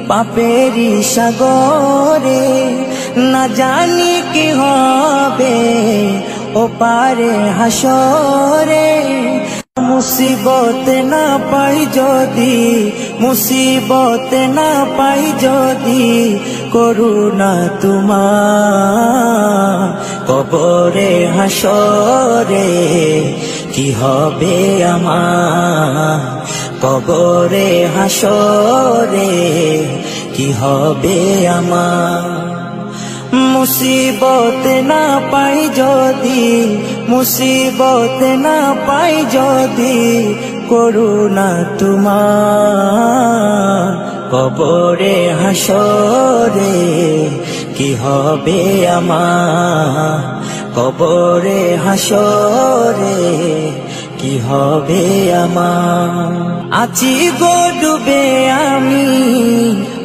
পাপেরি সাগরে, না জানি কি হবে ও পারে হাসরে। মুসিবত না পাই যদি, মুসিবত না পাই যদি, করুণা তোমার কবরে হাসরে কি হবে আমার, কবরে হাসরে কি হবে আমার। মুসিবত না পাই যদি, মুসিবত না পাই যদি, করুণা তোমার কবরে হাসরে কি হবে আমার, কবরে হাসরে কি হবে আমার। আছি গো ডুবে আমি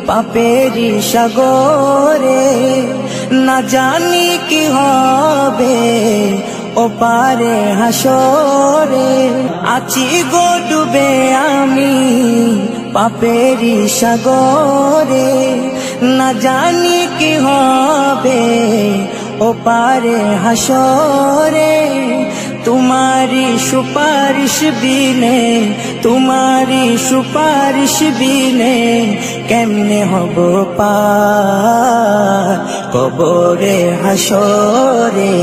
পাপেরি সাগরে, না জানি কি হবে ও পারে হাসরে। আছি গো ডুবে আমি পাপেরি সাগরে, না জানি কি হবে ও পারে হাসরে। तुम्हारी सुपारिश बिने, तुम्हारी सुपारिश बिने केमने हबो पार कबरे हासरे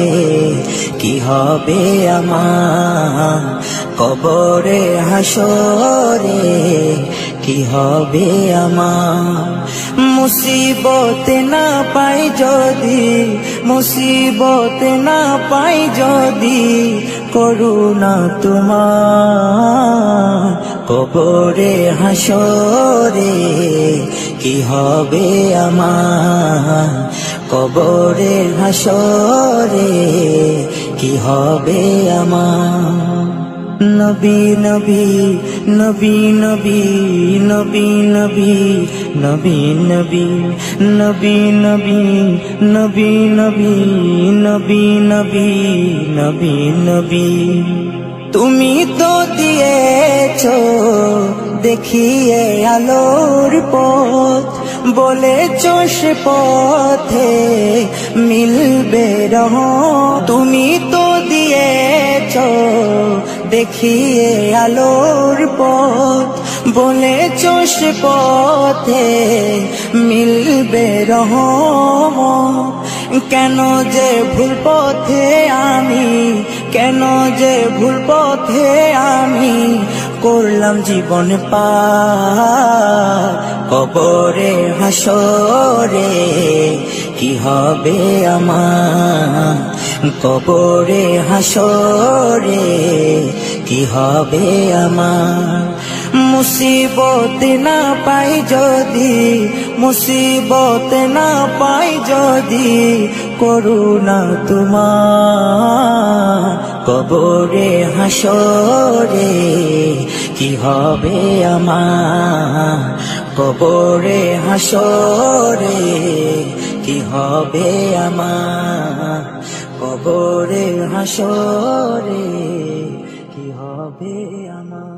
की हबे आमार, कबरे हासरे की हबे आमार। मुसीबत ना पाई जदि, मुसीबत ना पाई जदि, করুণা তোমার কবরে হাসরে কি হবে আমার, কবরে হাসরে কি হবে আমার। নবী নবী নবী নবী নবী নবী নবী নবী নবী নবী নবী নবী নবী নবী নবী নবী। তুমি তো দিয়েছো দেখিয়ে আলোর পথ, বলেছো সে পথে মিলবে রহমত। তুমি তো দিয়েছো দেখিয়ে আলোর পথ, বলেছো সে পথে মিলবে রহমত। কেন যে ভুল পথে আমি, কেন যে ভুল পথে আমি করলাম জীবন পার কবরে হাসরে কি হবে আমার, কবরে হাসরে কি হবে আমার। মুসিবত না পাই যদি, মুসিবত না পাই যদি, করুণা তোমার কবরে হাসরে কি হবে আমার, কবরে হাসরে কি হবে আমার, কবরে হাসরে কি হবে আমার।